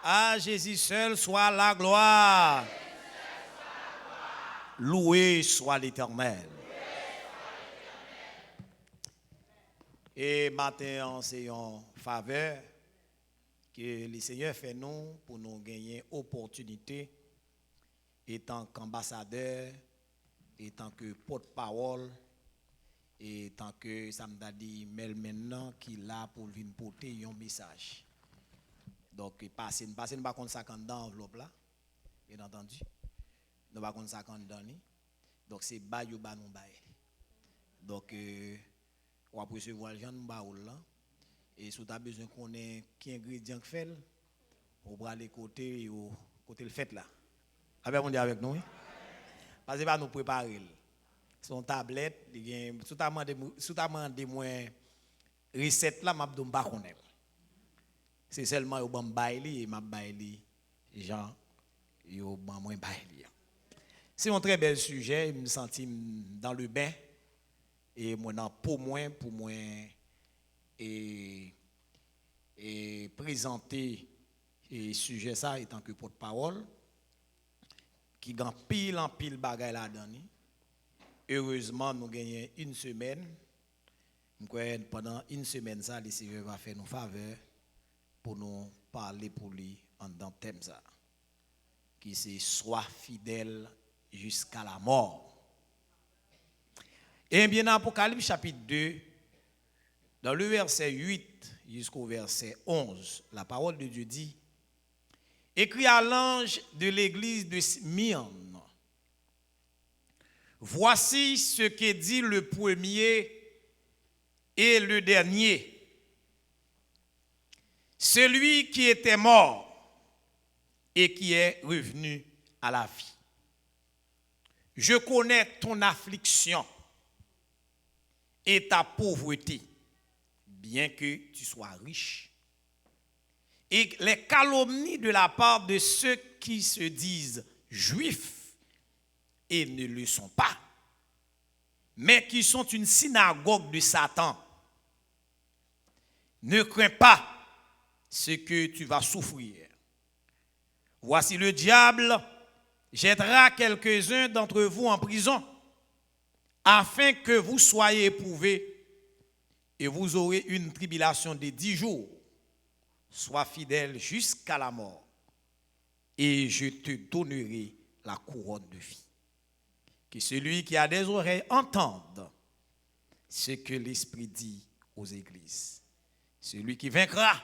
À Jésus seul soit la gloire. Loué soit l'Éternel. Et matin, c'est en faveur que le Seigneur fait nous pour nous gagner opportunité, étant qu'ambassadeur, étant que porte-parole, et tant que ça m'a dit, mais maintenant qu'il est là pour venir porter un message. Donc, passez pas contre ça dans l'enveloppe là, bien entendu. Nous pas contre ça dans donc c'est bail ou ba nous bail. Donc, on va recevoir les gens nous baoul là. Et si tu as besoin qu'on ait qui ingrédients fait, on va aller côté le fait là. Avec mon Dieu avec nous. Parce que pas nous préparer. Son tablette, si tu as demandé moi recette là, m'a donné pas connaître. C'est seulement au bon baili et m'a baili Jean yo bon moins baili. C'est un très bel sujet, je me sens dans le bain et moi dans pour moi et présenter et sujet ça étant que porte-parole qui gagne pile en pile bagaille là-dedans. Heureusement, nous gagnons une semaine. Pendant une semaine, ça, le Seigneur va faire nous faveur pour nous parler pour lui en dans thème ça. Qui c'est sois fidèle jusqu'à la mort. Et bien, dans Apocalypse chapitre 2, dans le verset 8 jusqu'au verset 11, la parole de Dieu dit: écrit à l'ange de l'église de Smyrne. Voici ce que dit le premier et le dernier. Celui qui était mort et qui est revenu à la vie. Je connais ton affliction et ta pauvreté, bien que tu sois riche. Et les calomnies de la part de ceux qui se disent juifs et ne le sont pas, mais qui sont une synagogue de Satan. Ne crains pas ce que tu vas souffrir. Voici le diable jettera quelques-uns d'entre vous en prison, afin que vous soyez éprouvés, et vous aurez une tribulation de 10 jours. Sois fidèle jusqu'à la mort, et je te donnerai la couronne de vie. Que celui qui a des oreilles entende ce que l'Esprit dit aux églises. Celui qui vaincra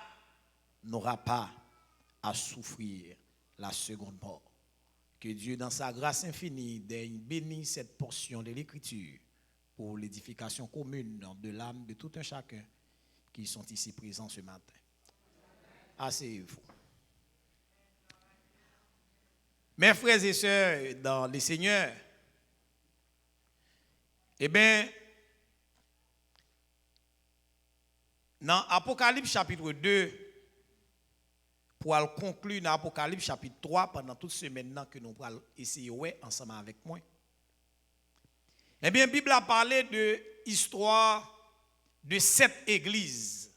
n'aura pas à souffrir la seconde mort. Que Dieu, dans sa grâce infinie, daigne bénir cette portion de l'Écriture pour l'édification commune de l'âme de tout un chacun qui sont ici présents ce matin. Asseyez-vous. Mes frères et sœurs dans le Seigneur, eh bien, dans Apocalypse chapitre 2, pour conclure dans Apocalypse chapitre 3, pendant toute semaine que nous allons essayer ensemble avec moi, eh bien, la Bible a parlé de l'histoire de 7 églises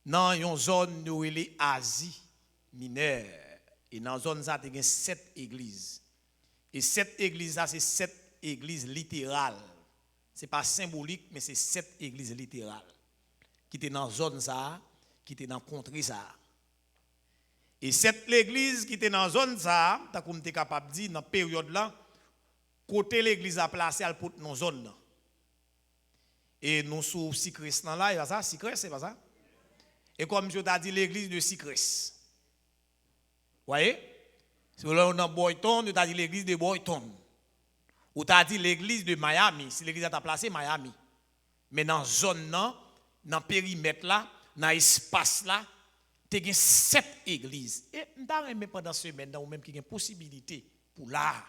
dans une zone de l'Asie mineure. Et dans la zone, il y a 7 églises. Et 7 églises, c'est 7 églises littérales. Ce n'est pas symbolique, mais c'est 7 églises littérales. Qui étaient dans la zone, qui étaient dans la contrée. Et 7 églises qui étaient dans la zone, comme tu es capable de dire, dans la période là, côté l'église a placé à dans la zone. Et nous sommes Sicrès là, il y a ça, Sicrès, c'est pas ça? Et comme je t'ai dit, l'église de Sicrès. Vous voyez? Si vous êtes dans Boyton, tu as dit l'église de Boyton. Ou tu as dit l'église de Miami, si l'église a placé Miami. Mais dans la zone, dans le périmètre là, dans l'espace là, tu as 7 églises. Et même pendant ce semaine, ou même qui a une possibilité pour là,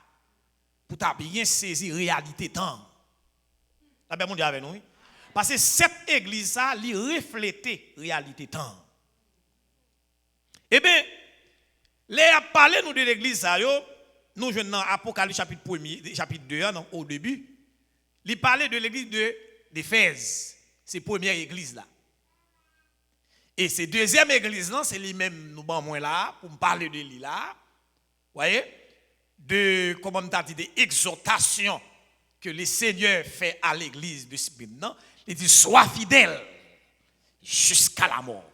pour bien saisir la réalité temps. Ça bien mon Dieu avec nous. Parce que cette église ça, li reflète la réalité temps. Eh bien, les a parlé nous de l'église ça yo, nous jouons dans Apocalypse chapitre 1er, chapitre 2 au début. Il parlait de l'église d'Éphèse, c'est la première église là. Et ces deuxième église là, c'est lui-même nous bon moins là pour me parler de lui là. Voyez, de comment on dit des exhortations que le Seigneur fait à l'église de Smyrne, il dit sois fidèle jusqu'à la mort.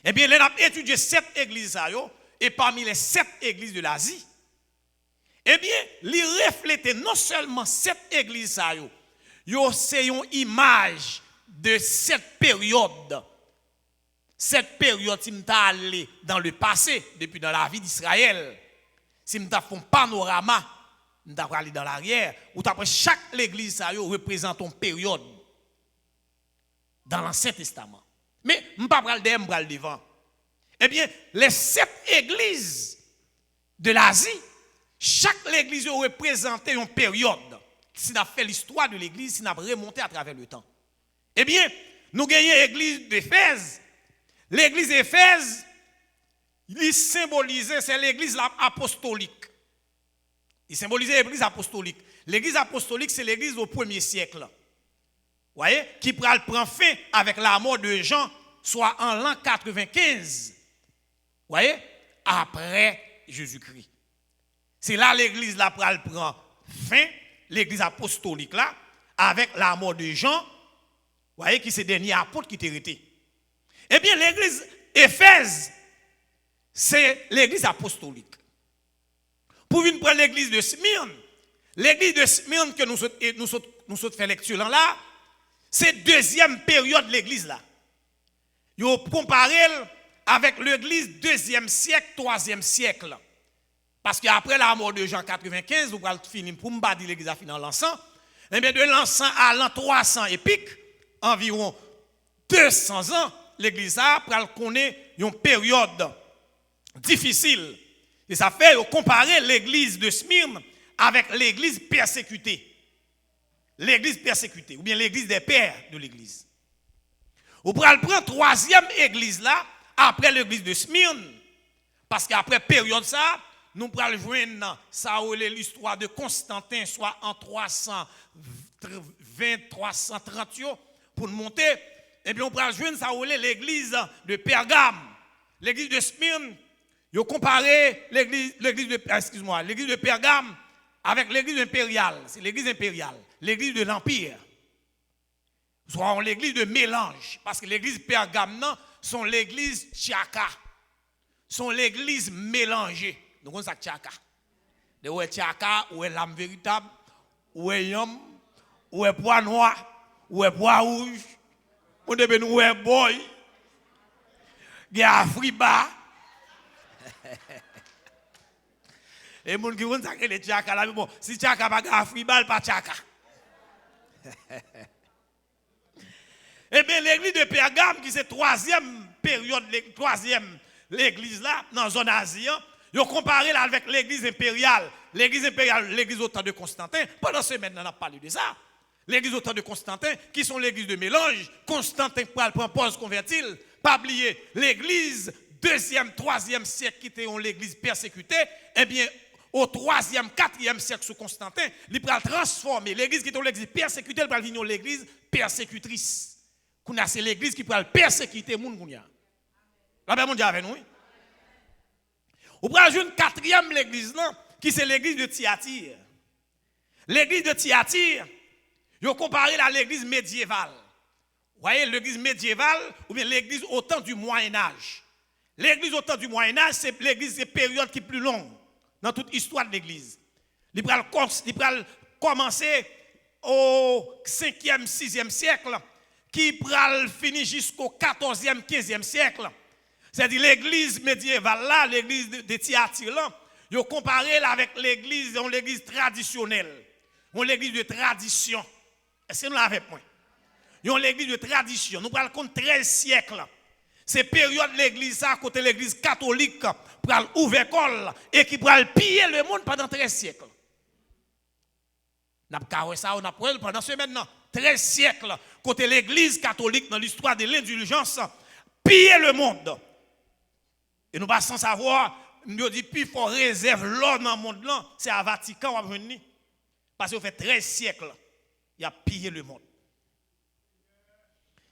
Eh bien, on a étudié 7 églises et parmi les 7 églises de l'Asie, eh bien, il reflète non seulement 7 églises c'est une image de cette période si m'ta allé dans le passé depuis dans la vie d'Israël, si m'ta font panorama, m'ta aller dans l'arrière, ou après chaque église représente une période dans l'Ancien Testament. Mais m'pa pral derrière, m'pa le devant. Eh bien, les 7 églises de l'Asie, chaque église représentait une période. Si on a fait l'histoire de l'église, si on a remonté à travers le temps. Eh bien, nous gagnons l'église d'Éphèse. L'église d'Éphèse, il symbolisait, c'est l'église apostolique. Il symbolisait l'église apostolique. L'église apostolique, c'est l'église au 1er siècle. Vous voyez, qui prend fin avec la mort de Jean, soit en l'an 95. Vous voyez, après Jésus-Christ. C'est là l'église là prend fin, l'église apostolique là, avec la mort de Jean, vous voyez, qui c'est le dernier apôtre qui était arrêté. Eh bien, l'église Éphèse, c'est l'église apostolique. Pour une prendre l'église de Smyrne que nous sommes fait lecture là, c'est deuxième période de l'église là. Vous comparez avec l'église 2e siècle, 3e siècle. Parce qu'après la mort de Jean 95, vous allez finir pour me battre l'église à finir l'encens. Eh bien, de l'encens à l'an 300 épique, environ 200 ans, l'église a connaît une période difficile. Et ça fait comparer l'église de Smyrne avec l'église persécutée. L'église persécutée, ou bien l'église des pères de l'église. Vous prenez la troisième église là, après l'église de Smyrne, parce qu'après période ça, nous prenons joindre ça l'histoire de Constantin, soit en 320, 330 pour monter. Et bien on prend joindre ça l'église de Pergame. L'église de Smyrne, ils ont comparé l'église de Pergame avec l'église impériale. C'est l'église impériale, l'église de l'Empire. Soit l'église de mélange. Parce que l'église Pergame, sont l'église Tchaka. Sont l'église mélangée. Donc on ça Tchaka. De où est Tchaka, où est l'âme véritable, où est Yom, où est poids noir, où est poids rouge. On devait nous est boy. Il y a Afriba. Et les gens qui vont sacrer les Tchaka là, bon, si Tchaka pas Afriba, pas Tchaka. Eh bien, l'église de Pergame, qui c'est troisième période, troisième l'église là, dans la zone Asie, ils ont comparé là avec l'église impériale. L'église impériale, l'église au temps de Constantin. Pendant ce semaine, on a parlé de ça. L'église au temps de Constantin, qui sont l'église de mélange. Constantin prend pause convertil. Pas oublier, l'église 2e, 3e siècle, qui était l'église persécutée. Eh bien, au 3e, 4e siècle sous Constantin, il va transformer l'église qui est l'église persécutée, il va devenir l'église persécutrice. C'est l'église qui peut persécuter les gens. La paix mondiale avec nous. Vous prenez une 4e l'église qui c'est l'église de Thyatire. L'église de Thyatire, vous comparez à l'église médiévale. Vous voyez l'église médiévale ou bien l'église au temps du Moyen-Âge. L'église au temps du Moyen-Âge, c'est l'église des périodes qui est plus longue dans toute l'histoire de l'église. Il va commencer au 5e, 6e siècle. Qui pral finir jusqu'au 14e, 15e siècle. C'est-à-dire l'église médiévale là, l'église de Thyatire là, ils ont comparé là avec l'église traditionnelle. Ils ont l'église de tradition. Est-ce que nous l'avons avec moi? Ils ont l'église de tradition. Nous parlons de 13 siècles. C'est période l'église à côté l'église catholique pral ouvrir l'école et qui pral piller le monde pendant 13 siècles. N'a pas ça on a pendant ce maintenant 13 siècles côté l'église catholique dans l'histoire de l'indulgence piller le monde. Et nous pas sans savoir nous dit puis faut réserve l'or dans le monde là, c'est à Vatican on va venir parce que fait 13 siècles il a pillé le monde.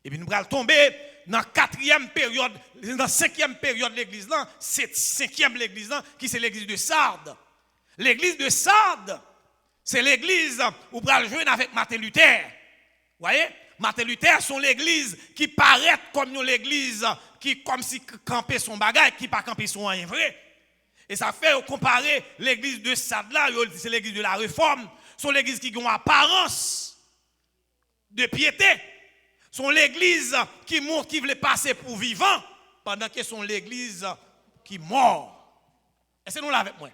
Et puis nous allons tomber dans la quatrième période, dans la cinquième période de l'église là, c'est cinquième l'église là, qui c'est l'église de Sardes. L'église de Sardes, c'est l'église où nous allons jouer avec Martin Luther. Vous voyez? Martin Luther, sont l'église qui paraît comme l'église qui, comme si campait son bagage, qui pas camper son rien vrai. Et ça fait comparer l'église de Sardes là, c'est l'église de la réforme, sont l'église qui a une apparence de piété. Sont l'église qui montre qui voulait passer pour vivant, pendant que sont l'église qui mort. Est-ce que nous l'avons avec moi?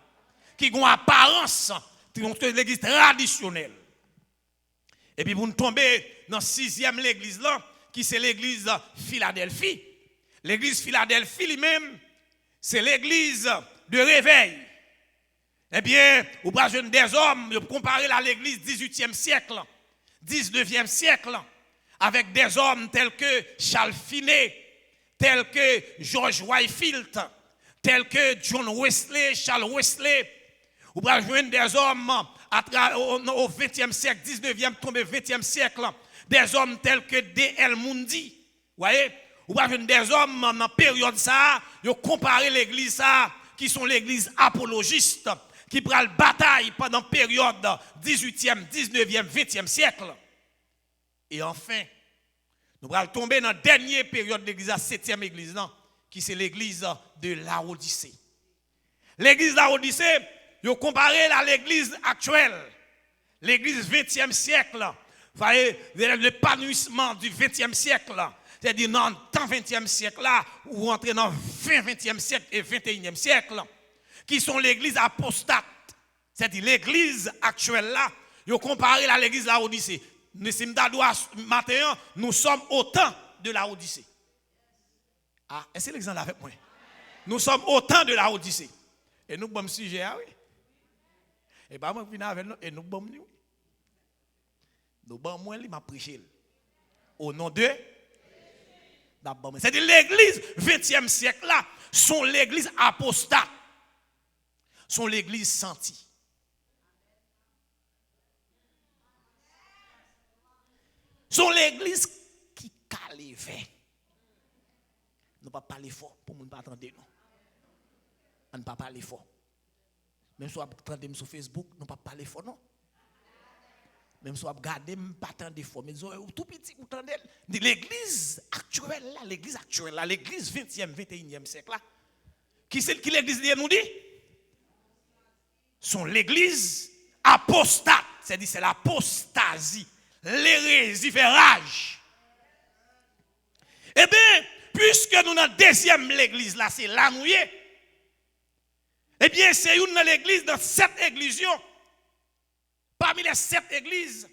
Qui a une apparence, l'église traditionnelle. Et puis vous tombez dans la sixième l'église là, qui c'est l'église Philadelphie. L'église Philadelphie lui-même, c'est l'église de réveil. Eh bien, vous prenez des hommes, vous comparez à l'église 18e siècle, 19e siècle, avec des hommes tels que Charles Finney, tels que George Whitefield, tels que John Wesley, Charles Wesley. Vous pouvez joindre des hommes au 20e siècle, 19e, tombé 20e siècle, des hommes tels que D.L. Mundy. Vous voyez? Vous pouvez joindre des hommes dans la période ça, vous comparez l'église ça, qui sont l'église apologiste, qui prend la bataille pendant la période 18e, 19e, 20e siècle. Et enfin, nous allons tomber dans la dernière période de l'église, la septième église, qui c'est l'église de Laodicée. L'église de Laodicée, vous comparez à l'église actuelle, l'église 20e siècle, vous voyez, l'épanouissement du 20e siècle, c'est-à-dire dans le temps 20e siècle, là, ou entrer dans le 20e siècle et 21e siècle, qui sont l'église apostate, c'est-à-dire l'église actuelle, là, vous comparez à l'église de Laodicée. Matin, nous sommes au temps de la Odyssée. Ah, est-ce que l'exemple avec moi? Nous sommes au temps de la Odyssée. Et nous, bon sujet, oui. Et pas moi, avec nous, et nous, bon, oui. Nous, bon, moi, il m'a prêché. Au nom de. C'est-à-dire l'église 20e siècle, là, sont l'église apostate. Sont l'église sentie. Sont l'église qui calivait. Nous ne pas parler fort pour ne pas attendre nous. On ne pas parler fort. Même si vous attendez sur Facebook, nous ne pas parler fort non. Même si vous regardez, nous ne pas attendre fort. Mais tout petit, vous attendez. L'église actuelle là, l'église 20e, 21e siècle là. Qui c'est qui l'église nous dit? Sont l'église apostate. C'est-à-dire c'est l'apostasie. L'hérésie fait rage. Eh bien, puisque nous dans la deuxième l'église, là, c'est là nous y est. Eh bien, c'est une dans l'église, dans 7 églises. Parmi les 7 églises,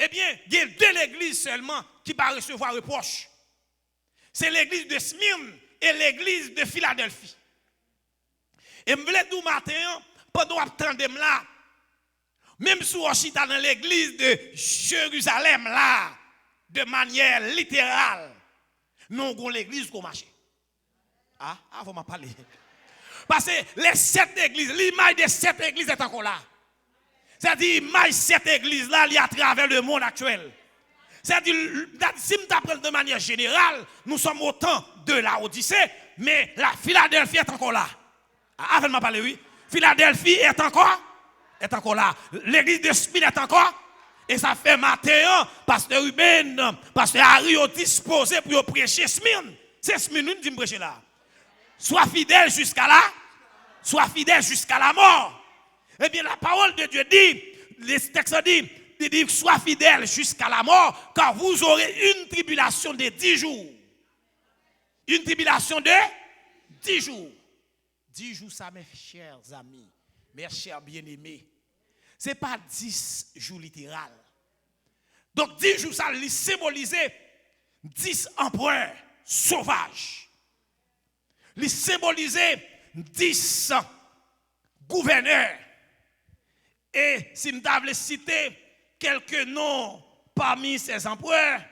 eh bien, il y a 2 églises seulement qui vont recevoir reproche. C'est l'église de Smyrne et l'église de Philadelphie. Et je voulais dire matin, pendant que vous là, même si on est dans l'église de Jérusalem, là, de manière littérale, nous avons l'église qu'on marche. Ah, vous m'en parlez. Parce que les 7 églises, l'image des 7 églises est encore là. C'est-à-dire, l'image de cette église-là, elle est à travers le monde actuel. C'est-à-dire, si nous apprenons de manière générale, nous sommes au temps de la Odyssée, mais la Philadelphie est encore là. Ah, vous m'en parlez, oui. Philadelphie est encore là. L'église de Smyrne est encore. Et ça fait matin, pasteur Ruben, pasteur Harry ont disposé pour prêcher Smyrne. C'est Smyrne qui me prêcher là. Sois fidèle jusqu'à là. Sois fidèle jusqu'à la mort. Eh bien, la parole de Dieu dit, les textes dit, sois fidèle jusqu'à la mort, car vous aurez une tribulation de 10 jours. Une tribulation de 10 jours. 10 jours, ça, mes chers amis, mes chers bien-aimés. Ce n'est pas 10 jours littéral. Donc 10 jours, ça symbolisait 10 empereurs sauvages. Il symbolisait 10 gouverneurs. Et si je devais citer quelques noms parmi ces empereurs,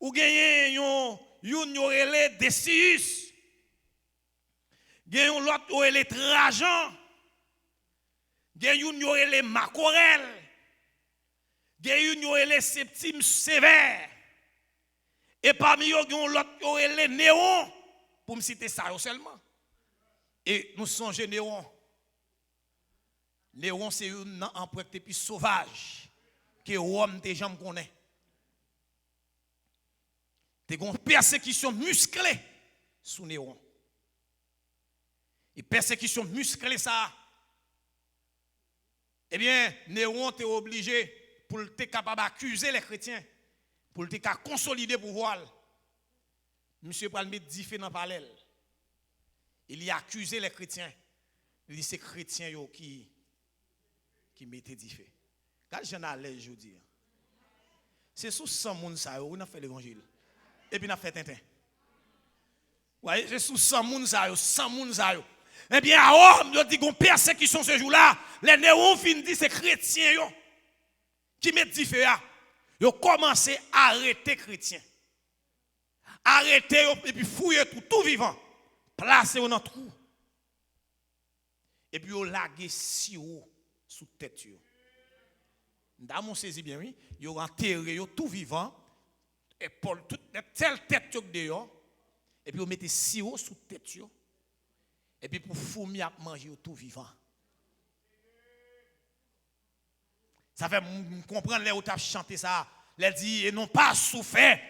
ou gagnez un Décius, gagnez l'autre Trajan, gagnez Marc Aurèle, gagnez Septime Sévère, Et parmi eux, il y a l'autre, les néons, pour me citer ça seulement. Et nous songeons néons. Néon, c'est un empreinte plus sauvage que l'homme des gens connaît. T'es une persécution musclée sous Néon. Et persécution musclée ça. Eh bien, Néon t'es obligé pour être capable d'accuser les chrétiens, pour être capable de consolider le pouvoir. Monsieur Pral met différents parallèles. Il y a accusé les chrétiens. Il dit c'est les chrétiens qui mettaient du feu. Quand j'en ai à l'aise, je dis, c'est sous 100 personnes ça, on a fait l'évangile. Et puis on a fait Tintin. Ouais, c'est sous 100 personnes ça, 100 personnes ça. Eh bien, à homme, on dit qu'on persécution ce jour-là. Les néons finissent dit c'est chrétiens qui mettent du feu. Ils ont commencé à arrêter les chrétiens. Arrêter et puis fouiller tout vivant. Placer dans le trou. Et puis ils ont lagué si haut sous tête. Dans mon saisi bien, oui. Ils ont enterré tout vivant. Et pour toute telle tête dehors. Et puis ils mettent si haut sous tête. Et puis pour fourmi à manger tout vivant. Ça fait comprendre les où tu as chanté ça. Les dit, et non pas souffert.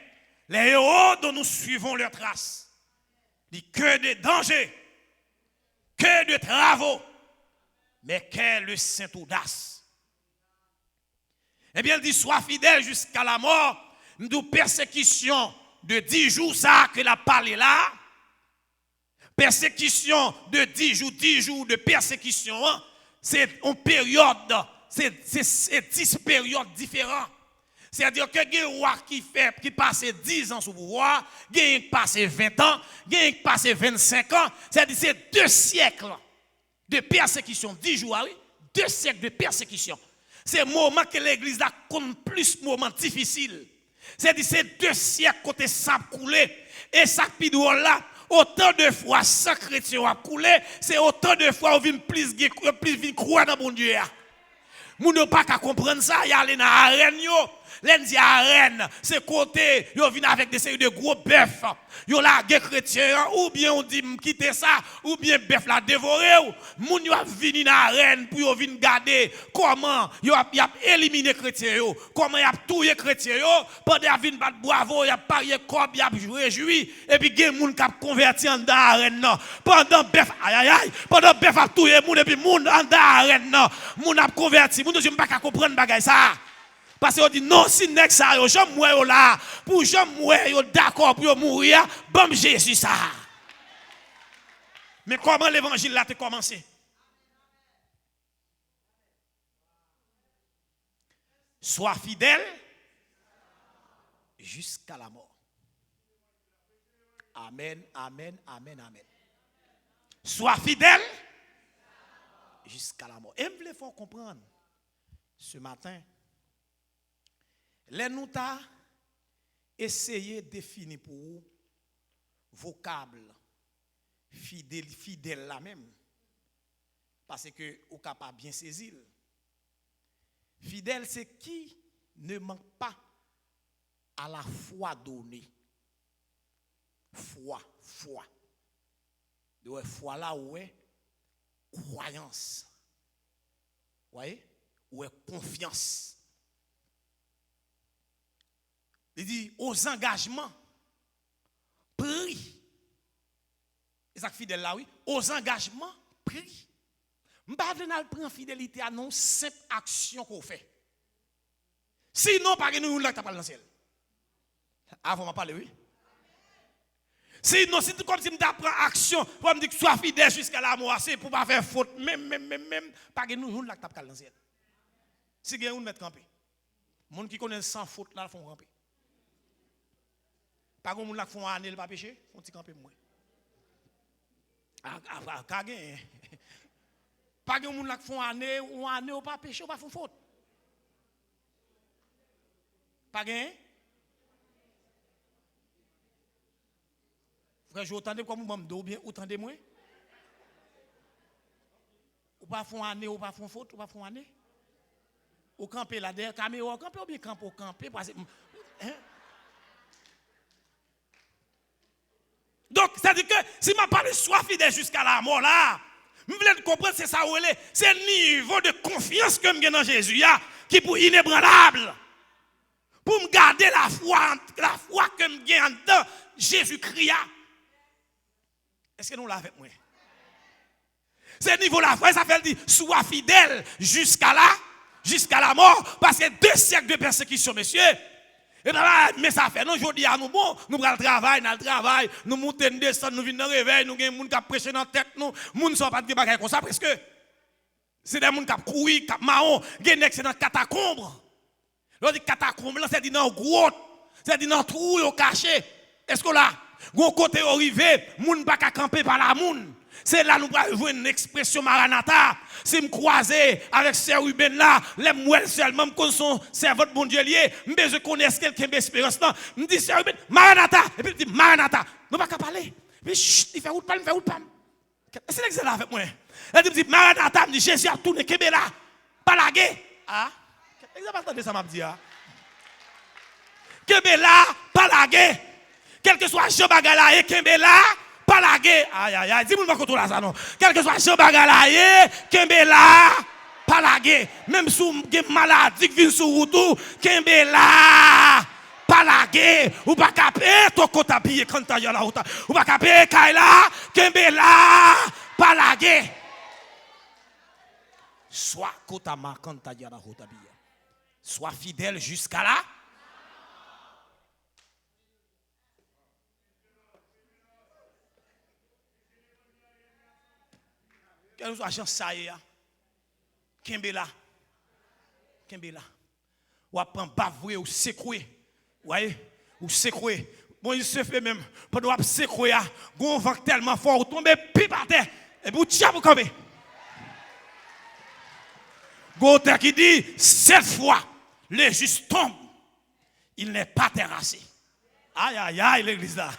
Les héros dont nous suivons leurs traces. Dit que de dangers, que de travaux, mais quelle sainte audace. Eh bien, il dit, sois fidèle jusqu'à la mort. Nous persécution de 10 jours, ça que la parlé là. Persécution de 10 jours de persécution, hein, c'est une période, c'est 10 périodes différentes. C'est-à-dire que il y a un roi qui passe 10 ans sous pouvoir, il y a un qui passe 20 ans, il y a un qui passe 25 ans, c'est-à-dire c'est 2 siècles de persécution, 10 jours, oui, 2 siècles de persécution. C'est le moment que l'église a compte plus de moments difficiles. C'est-à-dire c'est 2 siècles côté ça coulé et ça pidou là. Autant de fois, sans chrétien a coulé, c'est autant de fois où vient plus croire dans mon Dieu. Moun ne pas qu'à comprendre ça, y aller dans l'arène yo. L'endi arène, c'est côté, yo vient avec des séries de gros bœufs. Yo la guerre chrétien, ou bien on dit quitter ça, ou bien bœuf la dévorer. Moun yo a vini dans l'arène pour yo vinn garder comment yo a éliminé chrétien yo, comment y a touyer chrétien yo, pendant vinn battre bravo, y a parié corps, y a réjoui, et puis gen moun qui a converti en dans l'arène non. Pendant bœuf pendant bœuf a touyer moun et puis moun en dans l'arène non. Moun a converti, moun ne pas qu'à comprendre bagay ça. Parce qu'on dit non, si nek ça yo, j'aime moi là, pour j'aime moi yo d'accord pour mourir, bon Jésus ça. Mais comment l'évangile là a commencé? Sois fidèle jusqu'à la mort. Amen, amen, amen, amen. Sois fidèle jusqu'à la mort. Et il faut comprendre ce matin. Les nous t'a essayé de définir pour vous vocable fidèle là même parce que vous capable bien saisir. Fidèle c'est qui ne manque pas à la foi donnée. Foi. De foi là où est croyance. Voyez? Où est confiance. Il dit aux engagements pris. Et ça fidèle là oui, aux engagements pris. M'pa venir prendre fidélité à non simple action qu'on fait. Sinon pas que nous là t'a pas dans le ciel. Avant m'a parler oui. Sinon si comme si m'ta prend action pour me dire que sois fidèle jusqu'à la mort, c'est pour pas faire faute même pas que nous là t'a pas dans le ciel. Si gagne on mettre camper. Monde qui connaît sans faute là font camper. Pas comme moun qui font année pas péché, font petit camper moi. Pas comme moun qui font année ou pas péché ou pas font faute. Pas gain. Frère, je entendez comme moi ou bien entendez moi. Ou pas font année ou pas font faute ou pas font année. Ou camper là derrière caméra camper ou bien camper parce que hein? Donc, c'est-à-dire que si je parle sois fidèle jusqu'à la mort là, je voulais comprendre c'est ça où elle est. C'est le niveau de confiance que je dans Jésus qui est inébranlable. Pour me garder la foi que je gagne dans Jésus-Christ. Est-ce que nous l'avons avec moi? C'est le niveau de la foi, ça fait dire sois fidèle jusqu'à la mort, parce que 2 siècles de persécution, monsieur. Et bien, mais ça fait, non, je dis à nous, bon, nous allons travailler, nous montons, nous descendons, nous venons dans le réveil, nous avons des gens qui prêchent dans la tête, nous ne sommes pas de bagages comme ça, parce que c'est des gens qui courent, qui marront, qui sont dans la catacombe. Lorsque dit catacombe, c'est dit dans grotte, c'est dit dans trou, au caché. Est-ce que là, gon côté arrivé, moun pas camper par la moun. C'est là nous allons jouer une expression Maranatha. Si me croiser avec Sœur Ruben là, les mouelles seulement comme son servant bon Dieu lié, je connais quelqu'un d'espérance là. Me dit Sœur Ruben, Maranatha, et puis il dit Maranatha. Nous pas parler. Mais chut, il fait route pas, C'est l'exemple avec moi. Il dit Maranatha, me dit Jésus a tourné Kébéla, pas lagué. Ah, exemple attendez ça m'a dit ah. Kébéla, pas lagué. Quel que soit Jean Bagala et Kébéla, pas la guerre. Aïe, dis-moi pas contrôler ça non. Quel que soit Jean Bagalaye, Kembela, pas la guerre. Même si vous avez maladie qui vient sur route, Kembela, pas la guerre. Ou pas capé, ton compte à pied quand tu as la route. Ou pas capé, Kaila, Kembela, pas la guerre. Sois kotama quand tu as la route. Sois fidèle jusqu'à là. Quel soit agent ça y est, Kembela, ou apprend bavouer ou secouer, voyez, ou secouer. Bon, il se fait même, pendant que secouer, on vent tellement fort, ou tomber pis par terre, et vous tiens pour camper. Gauter qui dit, 7 fois, le juste tombe, il n'est pas terrassé. Aïe, l'église là.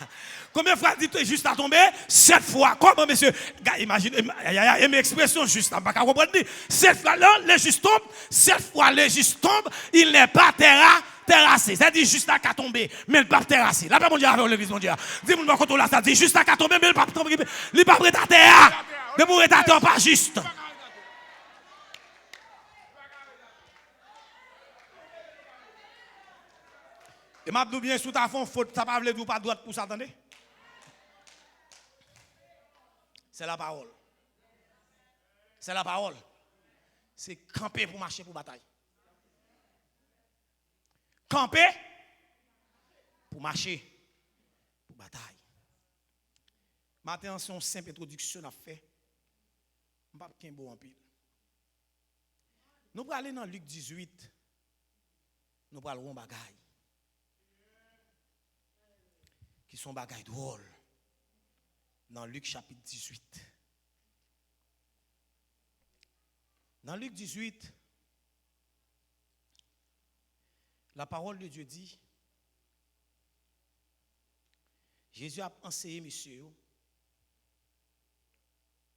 Combien de fois dit juste à tomber? 7 fois. Comment, monsieur? Imaginez, aïe, mes expressions juste, je ne pas comprendre. 7 fois, là, le juste tombe. 7 fois, le juste tombe. Il n'est pas terrassé. Ça dit juste à qu'à tomber, mais il n'est pas terrassé. Là, mon Dieu, avec l'église, mon Dieu. Dis-moi, quand on l'a, ça dit juste à qu'à tomber, mais il n'est pas tomber. Il n'est pas prêt à terre. Mais pour être à terre, pas juste. Et m'a dit bien sous ta fond faute, ça pas veut dire pas droite pour s'attendre. C'est la parole. C'est la parole. C'est camper pour marcher pour bataille. Camper pour marcher pour bataille. Maintenant, c'est une simple introduction à faire. Je ne vais pas beau en pile. Nous allons aller dans Luc 18. Nous allons aller dans bagaille. Qui sont bagaille drôles. Dans Luc chapitre 18. Dans Luc 18, la parole de Dieu dit, Jésus a enseigné monsieur,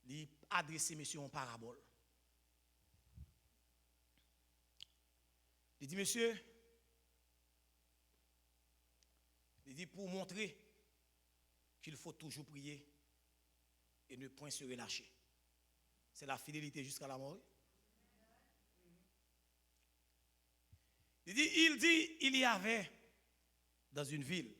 il a adressé monsieur en parabole. Il dit, monsieur, il dit pour montrer qu'il faut toujours prier et ne point se relâcher. C'est la fidélité jusqu'à la mort. Il dit, il y avait dans une ville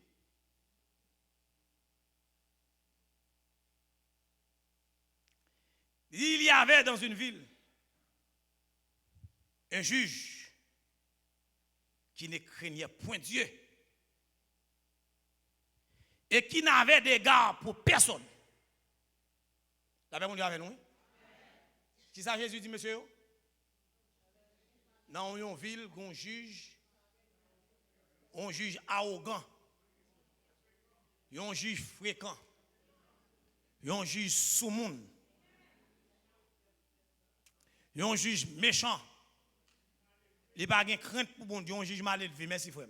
il y avait dans une ville un juge qui ne craignait point Dieu et qui n'avait d'égard pour personne. L'avez-vous dit avec nous? C'est ça Jésus dit, monsieur? Dans une ville, un juge arrogant, un juge fréquent, un juge sous-monde, un juge méchant. Il n'y a pas de crainte pour bon Dieu, un juge mal élevé. Merci, frère.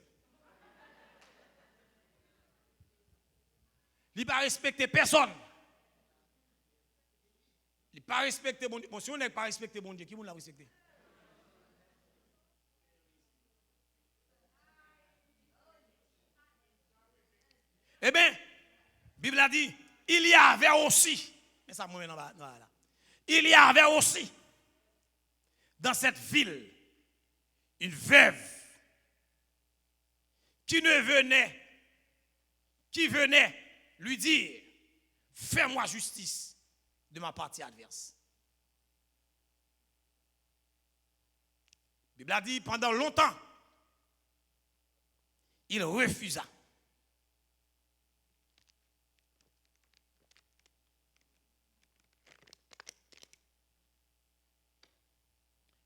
Il n'a pas respecté personne. Il n'a pas respecté bon Dieu. Bon, si on n'a pas respecté bon Dieu, qui vous l'a respecté? Eh bien, la Bible a dit, il y avait aussi, mais ça moi là. Il y avait aussi dans cette ville une veuve qui venait lui dire, fais-moi justice de ma partie adverse. La Bible a dit, pendant longtemps, il refusa.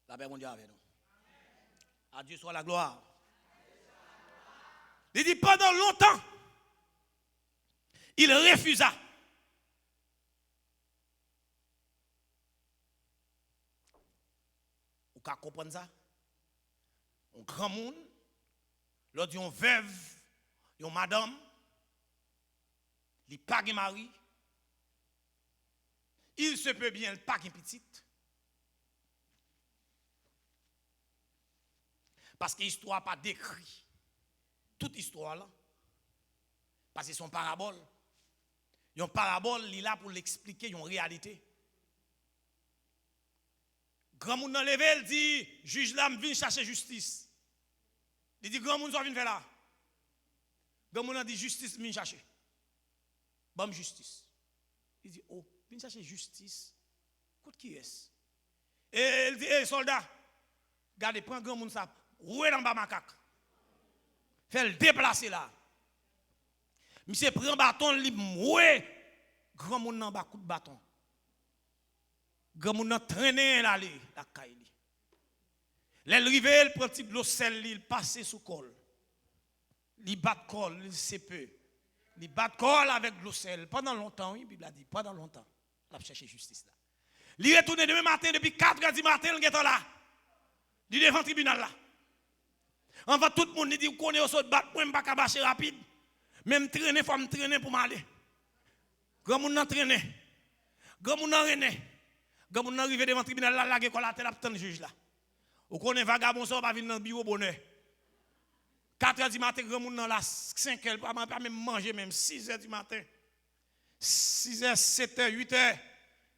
La paix, mon Dieu, avec nous. À Dieu soit la gloire. Il dit, pendant longtemps, il refusa. Vous pouvez comprendre ça? Un grand monde, lors d'une veuve, une madame, il n'a pas de mari, il se peut bien, il n'a pas de petite. Parce que l'histoire n'a pas décrit toute histoire là. Parce que son parabole. Une parabole, il est là pour l'expliquer une réalité. Grand monde dans levé, il dit, juge là, vient chercher justice. Il dit, grand monde, vient faire là. Grand monde dit, justice, vient chercher. Bon, justice. Il dit, oh, vient chercher justice. Côte qui est-ce? Et il dit, hey, soldat, regardez, prends grand monde ça, roué dans bas macaque. Fait le déplacer là. Monsieur prend bâton, il moué. Grand monde dans bas coup de bâton. Grand monde nan traîné là la caille. Les rivé, il prend petit de l'eau sel, il passe sous col. Il bat col, il sepe. Il bat col avec l'eau sel pendant longtemps, oui, Bible a dit, pendant longtemps. Il a cherché justice là. Il retourne demain matin depuis 4h du matin, il est là. Il est devant le tribunal là. En fait, tout le monde dit qu'on est au saut de battre, pour ne pas marcher rapide. Même traîner, il faut me traîner pour m'aller. Grand monde n'a traîné. Grand monde n'a rené. Grand monde n'a arrivé devant le tribunal là, la gueule la tête, la juge là. Ou qu'on est vagabond, ça va venir dans le bureau bonheur. 4h du matin, grand monde dans la 5h, pas même manger, même 6h du matin. 6h, 7h, 8h,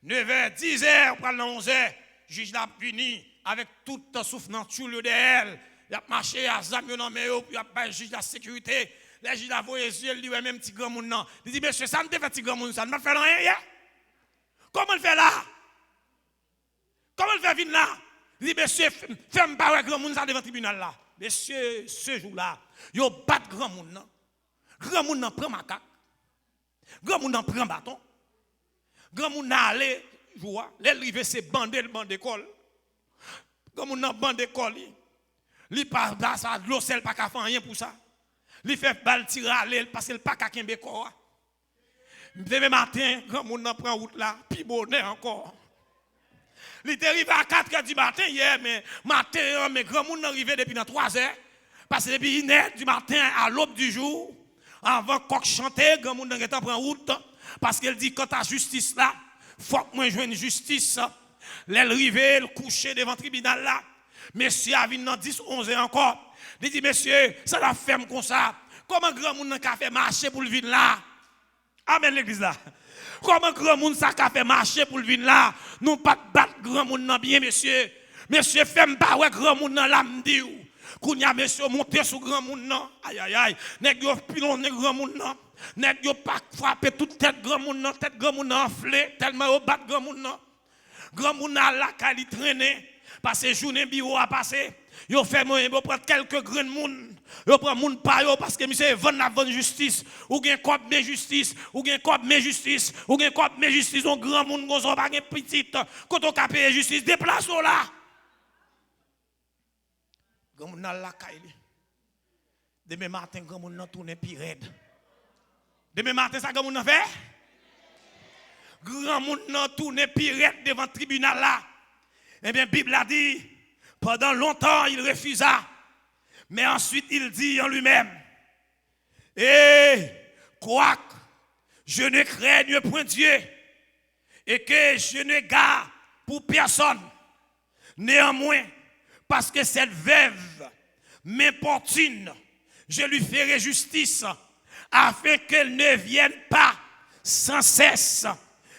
9h, 10h, on prend 11h. Juge l'a puni avec tout le souffle sur le DL. Il a marché à Zamio dans le puis il a pas juge de la sécurité. Les juges la voyé yeux, il dit même petit grand monde non. Il dit monsieur ça ne te fait petit grand monde ça ne m'a fait rien hier. Comment il fait là? Comment il fait venir là? Il dit monsieur fais-moi pas grand monde ça devant le tribunal là. Monsieur ce jour-là, yo bat grand monde non. Grand monde non prend macaque. Grand monde non prend bâton. Grand monde n'a allé jouer, les river c'est bandé le banc d'école. Grand monde non banc d'école. Li pas dans ça l'eau sel pas qu'à faire rien pour ça. Li fait bal tirer aller parce qu'il pas qu'à kembe quoi. Demain matin, grand monde nan prend route là, puis bonnet encore. Li est arrivé à 4h du matin hier mais matin mais grand monde arrivé depuis dans 3h parce que depuis 1h du matin à l'aube du jour avant coq chanter grand monde nan prend route parce qu'elle dit quand ta justice là, faut que moi joine justice. L'arrivé, le coucher devant le tribunal là. Monsieur a venu dans 10-11 ans encore. Il dit, monsieur, ça la ferme comme ça. Comment grand monde a fait marcher pour le vin là? Amen l'église là. Comment grand monde ça a fait marcher pour le vin là? Nous pas battre grand monde bien, monsieur. Monsieur, ferme pas ouais grand monde là, me dit. Kounya monsieur monter sur grand monde non. Aïe aïe aïe. Nèg yo pilonné grand monde non. Nèg yo pas frapper toute tête grand monde non, tête grand monde enflé tellement yo bat grand monde non. Grand monde là qui traîner. Parce que journée bureau a passé, yo fait moyen pour prendre quelques grains de monde, yo prend monde pa yo parce que monsieur vend la bonne justice, ou gen cop mais justice, ou gen cop mais justice, ou gen cop mais justice, on grand monde gonzo pas gen petite, quand on ka payer justice, déplace là. Grand monde la kaili. Demain matin grand monde nan tourner pi raide. Demain matin ça grand monde fait? Grand monde nan tourner pi raide devant le tribunal là. Eh bien, la Bible a dit, pendant longtemps, il refusa. Mais ensuite, il dit en lui-même, quoique je ne craigne point Dieu, et que je ne garde pour personne, néanmoins, parce que cette veuve m'importune, je lui ferai justice, afin qu'elle ne vienne pas sans cesse.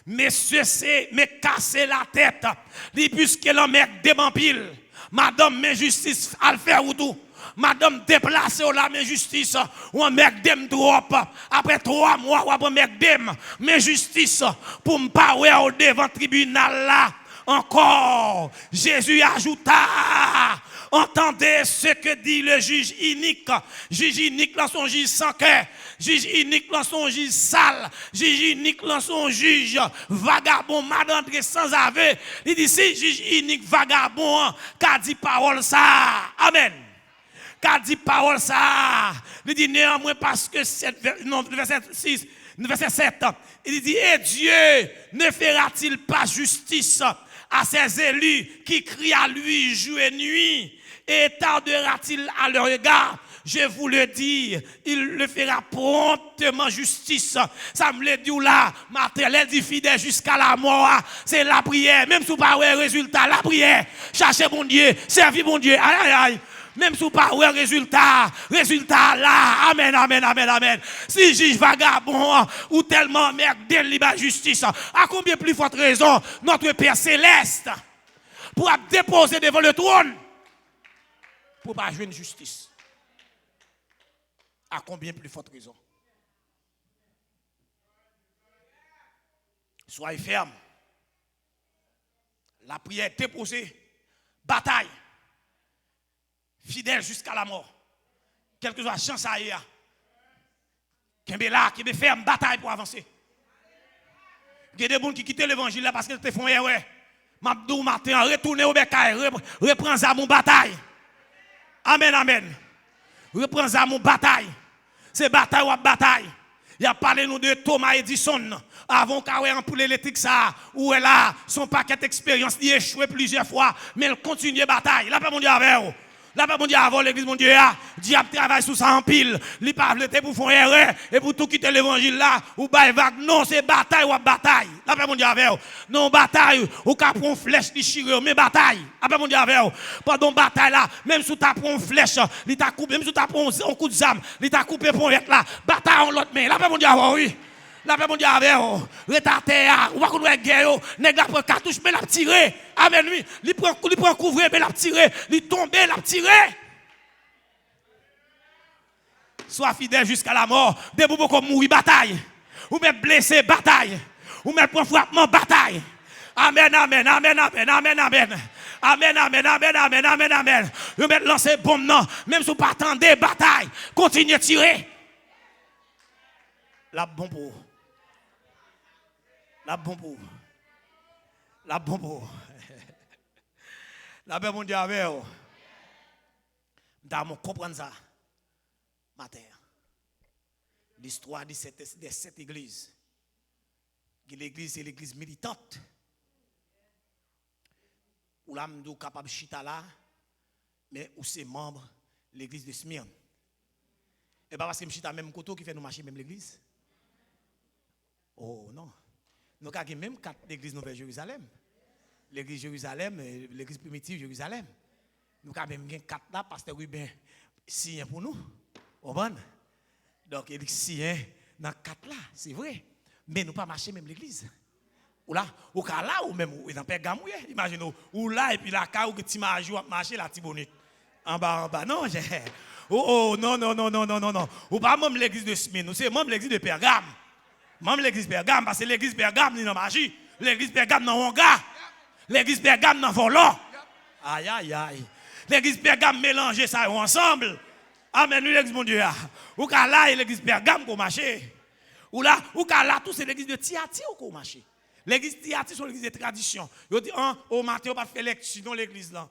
Messieurs, c'est me casser la tête. Puisque l'homme met en pile. Madame, mais justice, à le faire ou tout. Madame, déplacez la mais justice. Ou un mec dem trop. Après 3 mois, ou un mec dem. Mais justice, pour me parler au devant tribunal là. Encore, Jésus ajouta. Entendez ce que dit le juge inique. Juge inique dans son juge sans cœur. Juge inique dans son juge sale. Juge inique dans son juge vagabond, madandré sans aveu. Il dit si juge inique vagabond, qu'a dit parole ça. Amen. Qu'a dit parole ça. Il dit néanmoins parce que verset 6, verset 7. Il dit et Dieu ne fera-t-il pas justice à ses élus qui crient à lui jour et nuit? Et tardera-t-il à leur égard? Je vous le dis, il le fera promptement justice. Ça me l'a dit là, matériel dit fidèle jusqu'à la mort. C'est la prière, même si vous pas ouais résultat, la prière. Cherchez bon Dieu, servez bon Dieu. Aïe, aïe, aïe. Même si vous pas ouais résultat là. Amen, amen, amen, amen. Si juge vagabond ou tellement merde, délibat justice, à combien plus forte raison notre Père céleste pour déposer devant le trône pour pas jouer une justice. À combien plus forte raison? Soyez ferme. La prière est déposée. Bataille. Fidèle jusqu'à la mort. Quelle que soit la chance à y a. Qui est là, qui est ferme, bataille pour avancer. Il y a des gens qui quittent l'évangile là parce qu'ils te font erreur. Mabdou matin, retournez au bécaye, reprends à mon bataille. Amen, amen. Reprends à mon bataille. C'est bataille ou bataille. Il a parlé nous de Thomas Edison. Avant qu'elle ait ampoule électrique ça, où elle a son paquet d'expérience, il a échoué plusieurs fois, mais elle continue la bataille. Là, pas mon Dieu avec vous. Là, pas mon Dieu avant l'église, mon Dieu, diable travaille sous ça en pile. Il pas voulu pour faire erreur et pour tout quitter l'évangile là, ou bail vague. Non, c'est bataille ou bataille. Là, pas mon Dieu avec vous. Non, bataille, ou qu'à prendre flèche, déchirée, mais bataille. Là, pas mon Dieu avec vous. Pendant bataille là, même si tu as pris une flèche, il t'a coupé, même si tu as pris un coup de zame, il t'a coupé pour être là. Bataille en l'autre main. Là, pas mon Dieu avec oui. La paix mon Dieu avec vous. Retardé, ou pas qu'on doit guerre, nèg la prend cartouche mais l'a tiré. Amen lui, il prend couvrir mais l'a tiré, il tombe l'a tiré. Sois fidèle jusqu'à la mort, debout pour mourir bataille. Ou même blessé bataille. Ou même prend frappement bataille. Amen amen amen amen amen amen. Amen, amen, amen, amen, amen, amen. Vous mettez lancer bombe non, même si vous pas attendez bataille, continuez à tirer. La bombe pour. La bombe. La bombe. La paix mon Dieu avec vous. Nous comprendre ça. Matin. L'histoire des 7 églises. L'église c'est l'église militante. Où là nous capable chita là mais où c'est membre l'église de Smyrne. Et pas parce que chita même côté qui fait nous marcher même l'église. Oh non. Nous avons même 4 églises nouvelles Jérusalem. L'église Jérusalem, l'église primitive Jérusalem. Nous avons même 4 là, pasteur Ruben, signé pour nous. Au bon. Donc, il dit signé dans 4 là, c'est vrai. Mais nous pas marcher même l'église. Ou là, ou là, ou même dans Pergamon, imaginez, ou là, et puis là, où tu marches, marcher la Tibonite. En bas, non, j'ai. Oh, non. Ou pas même l'église de Smyrne, nous c'est même l'église de Pergame. Même l'église Pergame, parce que l'église Pergame, il n'a pas magie. L'église Pergame, dans Honga. L'église Pergame, dans Volant. Aïe, aïe, aïe. L'église Pergame, mélanger ça ensemble. Amen, l'église, mon Dieu. Ou qu'à là, l'église Pergame, pour marcher. Ou là, tout c'est l'église de Thyatire, pour marcher. L'église Thyatire, c'est l'église de tradition. Ils disent, au matin, on va faire lecture dans l'église là.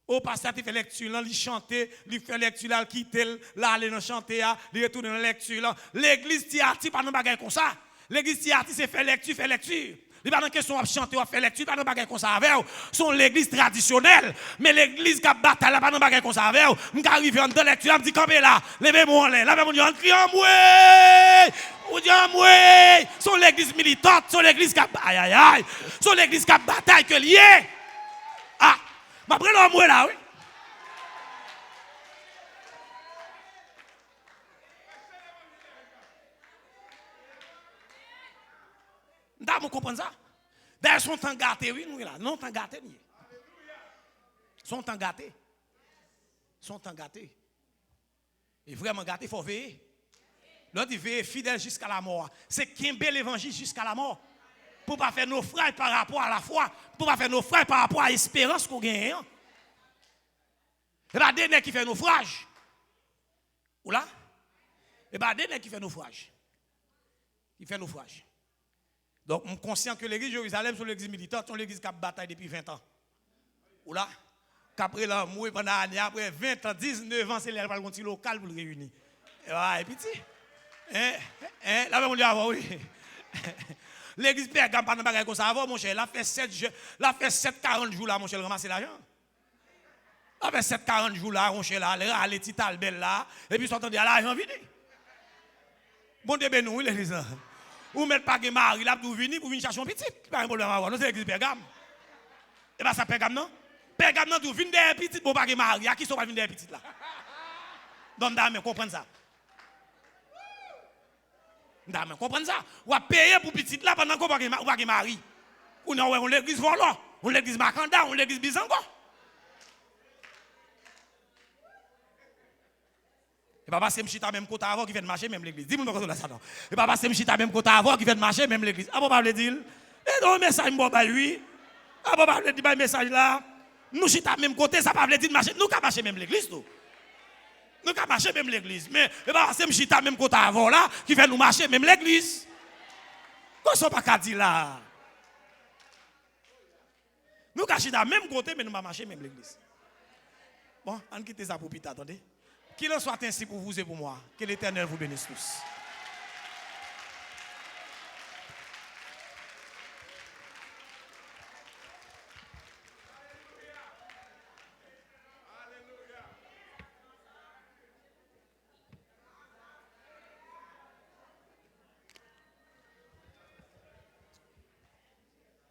Au pasteur, il fait lecture, il chante, il fait lecture, il quitte, là, il chanter, il retourne dans la lecture. L'église Thyatire, pas de bagaille comme ça. L'église Thyatire, c'est faire lecture. Il n'y a pas de question de chanter ou faire lecture, pas de bagaille comme ça avec vous. C'est l'église traditionnelle. Mais l'église qui a bataille, pas de bagaille comme ça avec vous. Je arrive dans la lecture, je me dis, campez là, levez-moi en l'air. Là, on dit, on crie en moué. On dit en moué. C'est l'église militante, c'est l'église qui a aïe, aïe, aïe. C'est l'église qui a bataille que lié. Ah. Ma prenne en moi là, oui. Vous comprenez ça? D'ailleurs, son temps gâté, oui, nous là. Non, temps gâté, ni. Son temps gâté. Son temps gâté. Et vraiment gâté, il faut veiller. L'autre, il veille fidèle jusqu'à la mort. C'est qui bel l'évangile jusqu'à la mort. Pour ne pas faire nos frères par rapport à la foi. Pour ne pas faire nos frères par rapport à l'espérance qu'on gagne. Et bien, des nègres qui fait naufrage. Ou là? Et bien, des nègres qui fait naufrage. Qui fait naufrage. Donc, je suis conscient que l'église de Jérusalem, c'est l'église militante, c'est l'église qui a bataille depuis 20 ans. Ou là? Qu'après là, moi, pendant l'année, après 20 ans, 19 ans, c'est l'air un petit local pour le réunir. Et petit. Là, on dit avant, oui. L'église Pergame, pas de bagaille comme ça avant, mon cher. Elle a fait 7-40 jours là, mon cher, ramasser l'argent. Elle a fait 7-40 jours là, mon cher, là, elle est petite albelle là, et puis s'entendait à l'argent vini. Bon Dieu, nous, l'église. Ou mettre pas de mari là pour venir chercher un petit. Pas un problème à avoir. Nous, c'est l'église Pergame. Et bien, ça Pergame, non? Pergame, non, tout venir des petits, bon, pas de mari. À qui sont pas venir des petits là? Donc, dame, comprendre ça. Dame, comprendre ça. Ou à payer pour petit là pendant qu'on va pas mari. Ou non, on l'église Volant, on l'église Macanda, on l'église Bizango. Et papa c'est m'chita même côté avant qui fait marcher même l'église. Dis-moi comment ça non. Et papa c'est m'chita même côté avant qui fait marcher même l'église. Ah papa veut dire. Et donc message moi ba lui. Ah papa veut dire ba message là. Nous chita même côté ça pas veut dire marcher. Nous ka marcher même l'église tout. Nous ka marcher même l'église. Mais et papa c'est m'chita même côté avant là qui fait nous marcher même l'église. Quoi ça pas ka dire là. Nous ka chita même côté mais nous pas marcher même l'église. Bon, on quitte ça pour pita attendez. Qu'il en soit ainsi pour vous et pour moi. Que l'Éternel vous bénisse tous.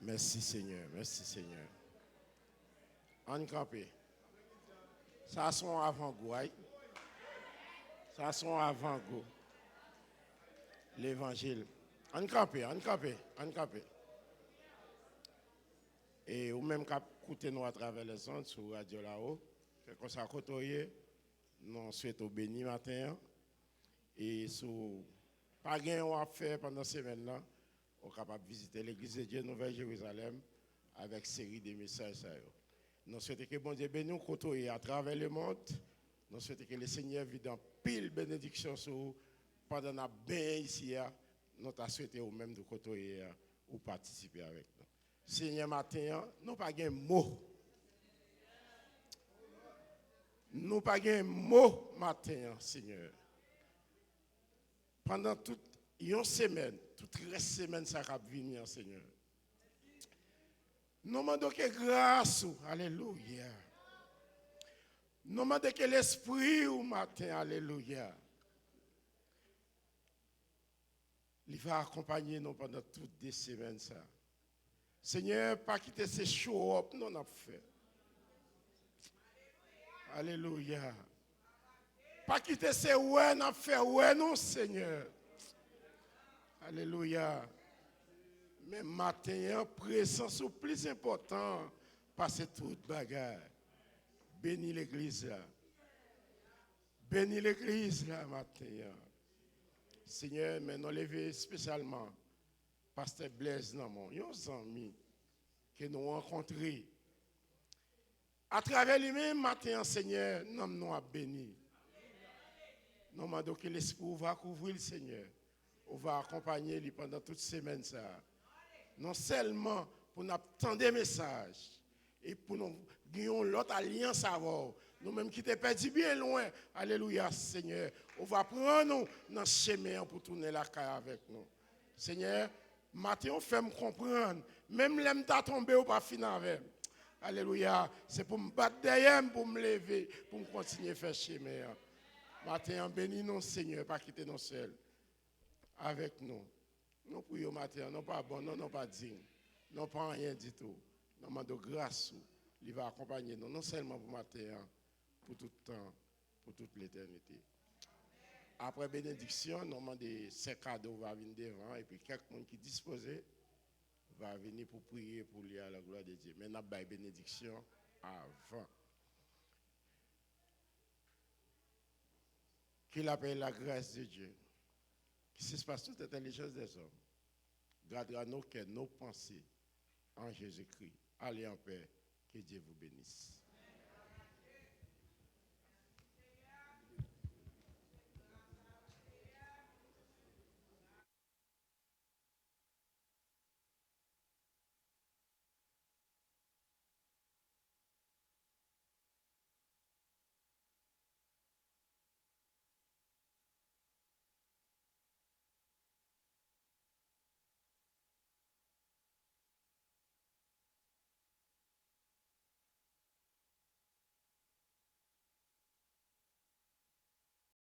Merci Seigneur, merci Seigneur. On campé. Ça sont avant-goût. Ça sont avant-goût. L'évangile. On campé, on campé, on campé. Et ou même qu'à écouter nous à travers les ondes sur Radio là-haut. Fait qu'on s'est côtoyé. Nous souhaitons béni matin. Et sur pas rien on a fait pendant cette semaine-là. On est capable de visiter l'église de Dieu Nouvelle-Jérusalem avec une série de messages. Nous souhaitons que bon Dieu bénisse nous côtoyer à travers le monde. Nous souhaitons que le Seigneur vive dans pile bénédiction sur vous. Pendant la bien ici, nous t'as souhaité au même de côtoyer ou participer avec nous. Seigneur matin, nous pas de mots. Nous pas de mots matin, Seigneur. Pendant toute une semaine, toute la semaine, ça va venir, Seigneur. Nous demandons que grâce, alléluia. Nous demandons que l'esprit au matin, alléluia. Il va accompagner nous pendant toutes les semaines, ça. Seigneur, pas quitter ces show-up, nous avons fait. Alléluia. Pas quitter ces ouais, nous avons fait, ouais, non, Seigneur. Alléluia. Mais matin, présence au plus important, passer toute bagarre. Bénis l'église là. Bénis l'église là, matin. Seigneur, mais nous levons spécialement Pasteur Blaise Namon, nos amis que nous rencontrés. À travers lui-même, matin, Seigneur, nous avons béni. Nous demandons que l'Esprit va couvrir le Seigneur. On va accompagner lui pendant toute semaine. Ça. Non seulement pour nous attendre des messages et pour nous gagner l'autre alliance avant. Nous-mêmes qui t'es perdu bien loin. Alléluia, Seigneur. On va prendre nous dans ce chemin pour tourner la caille avec nous. Seigneur, matin, on fait me comprendre. Même l'aime t'a tombé ou pas finir avec. Alléluia. C'est pour me battre derrière, pour me lever, pour me continuer à faire chemin. Matin, bénis nous, Seigneur, pas quitter nous seuls. Avec nous. Nous prions matin, non pas bon, non pas digne, non pas rien du tout. Nous demandons grâce, il va accompagner nous, non seulement pour matin, pour tout le temps, pour toute l'éternité. Après bénédiction, nous demandons ces cadeaux va venir devant et puis quelqu'un qui est disposé va venir pour prier pour lui à la gloire de Dieu. Mais nous avons une bénédiction avant. Qu'il appelle la grâce de Dieu, qui se passe toute l'intelligence des hommes, gardera nos cœurs, nos pensées en Jésus-Christ. Allez en paix, que Dieu vous bénisse.